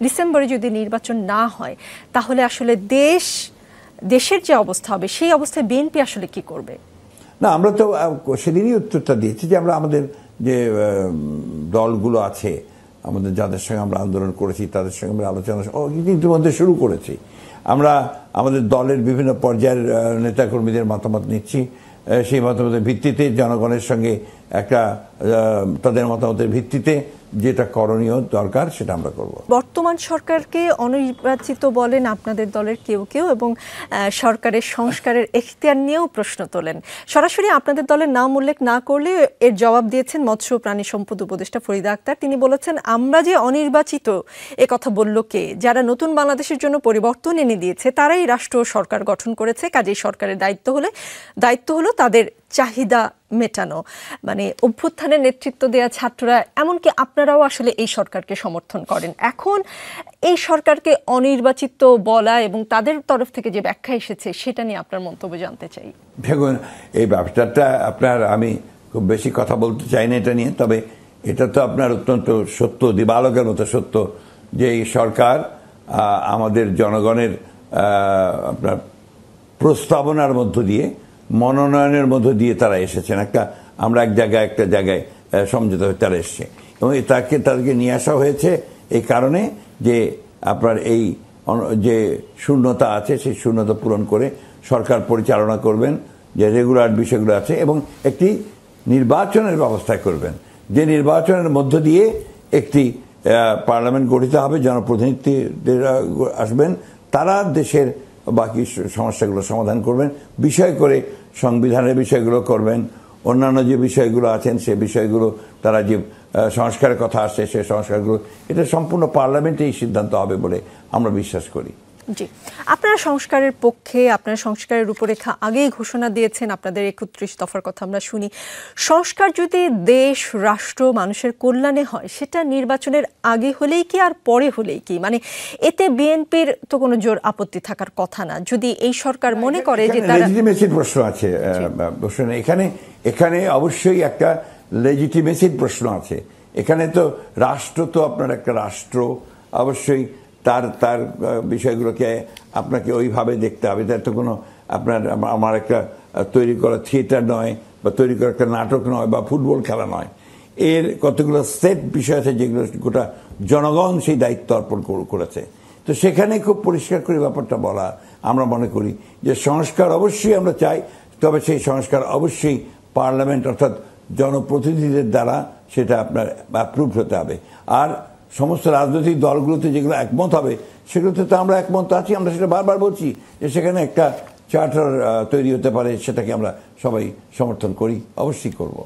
ডিসেম্বরে যদি নির্বাচন না হয় তাহলে আসলে দেশের যে অবস্থা হবে সেই অবস্থায় বিএনপি আসলে কি করবে? না, আমরা তো সেদিনই উত্তরটা দিয়েছি যে আমরা আমাদের যে দলগুলো আছে, আমাদের যাদের সঙ্গে আমরা আন্দোলন করেছি তাদের সঙ্গে আমরা আলোচনা ইতিমধ্যে শুরু করেছি। আমরা আমাদের দলের বিভিন্ন পর্যায়ের নেতাকর্মীদের মতামত নিচ্ছি। সেই মতামতের ভিত্তিতে জনগণের সঙ্গে একটা তাদের মতামতের ভিত্তিতে যেটা করণীয় দরকার সেটা আমরা করব। বর্তমান সরকারকে অনির্বাচিত বলেন আপনাদের দলের কেউ কেউ, এবং সরকারের সংস্কারের এখতিয়ার নিয়েও প্রশ্ন তোলেন। সরাসরি আপনাদের দলের নাম উল্লেখ না করলে এর জবাব দিয়েছেন মৎস্য প্রাণী সম্পদ উপদেষ্টা ফরিদা আক্তার। তিনি বলেছেন, আমরা যে অনির্বাচিত এ কথা বলল কে? যারা নতুন বাংলাদেশের জন্য পরিবর্তন এনে দিয়েছে তারাই রাষ্ট্র সরকার গঠন করেছে, কাজেই সরকারের দায়িত্ব হলো তাদের চাহিদা মেটানো। মানে অভ্যুত্থানের নেতৃত্ব দেওয়া ছাত্ররা, এমনকি আপনারাও আসলে এই সরকারকে সমর্থন করেন। এখন এই সরকারকে অনির্বাচিত বলা এবং তাদের তরফ থেকে যে ব্যাখ্যা এসেছে সেটা নিয়ে আপনার মন্তব্য জানতে চাই। দেখুন, এই ব্যাপারটা আমি খুব বেশি কথা বলতে চাই না এটা নিয়ে, তবে এটা তো আপনার অত্যন্ত সত্য, দিবালোকের মতো সত্য যে এই সরকার আমাদের জনগণের আপনার প্রস্তাবনার মধ্য দিয়ে, মনোনয়নের মধ্য দিয়ে তারা এসেছেন। আমরা একটা জায়গায় সমঝোতা হয়ে তারা এসছে এবং তাদেরকে নিয়ে আসা হয়েছে এই কারণে যে আপনার এই যে শূন্যতা আছে সেই শূন্যতা পূরণ করে সরকার পরিচালনা করবেন, যে রেগুলার বিষয়গুলো আছে, এবং একটি নির্বাচনের ব্যবস্থা করবেন, যে নির্বাচনের মধ্য দিয়ে একটি পার্লামেন্ট গঠিত হবে, জনপ্রতিনিধিরা আসবেন, তারা দেশের বাকি সমস্যাগুলো সমাধান করবেন, বিষয় করে সংবিধানের বিষয়গুলো করবেন, অন্যান্য যে বিষয়গুলো আছেন সে বিষয়গুলো, তারা যে সংস্কারের কথা আসছে সে সংস্কারগুলো, এটা সম্পূর্ণ পার্লামেন্টেই সিদ্ধান্ত হবে বলে আমরা বিশ্বাস করি। জি, আপনারা সংস্কারের পক্ষে, আপনারা সংস্কারের রূপরেখা আগেই ঘোষণা দিয়েছেন, আপনাদের 31 দফার কথা আমরা শুনি। সংস্কার যদি দেশ, রাষ্ট্র, মানুষের কল্যাণে হয় সেটা নির্বাচনের আগে হলেই কি আর পরে হলেই কি? মানে এতে বিএনপির তো কোনো জোর আপত্তি থাকার কথা না, যদি এই সরকার মনে করে যে তারা লেজিটিমেসির প্রশ্ন আছে। এখানে অবশ্যই একটা লেজিটিমেসির প্রশ্ন আছে। এখানে তো রাষ্ট্র, তো আপনার একটা রাষ্ট্র, অবশ্যই তার বিষয়গুলোকে আপনাকে ওইভাবে দেখতে হবে। তার তো কোনো আমার একটা তৈরি করা থিয়েটার নয়, বা তৈরি করা একটা নাটক নয়, বা ফুটবল খেলা নয়। এর কতগুলো সেট বিষয় আছে যেগুলো গোটা জনগণ সেই দায়িত্ব অর্পণ করেছে। তো সেখানে খুব পরিষ্কার করে ব্যাপারটা বলা, আমরা মনে করি যে সংস্কার অবশ্যই আমরা চাই, তবে সেই সংস্কার অবশ্যই পার্লামেন্ট অর্থাৎ জনপ্রতিনিধিদের দ্বারা সেটা আপনার অ্যাপ্রুভ হতে হবে। আর সমস্ত রাজনৈতিক দলগুলোতে যেগুলো একমত হবে সেগুলোতে তো আমরা একমত আছি। আমরা সেটা বারবার বলছি যে সেখানে একটা চার্টার তৈরি হতে পারে, সেটাকে আমরা সবাই সমর্থন করি, অবশ্যই করব।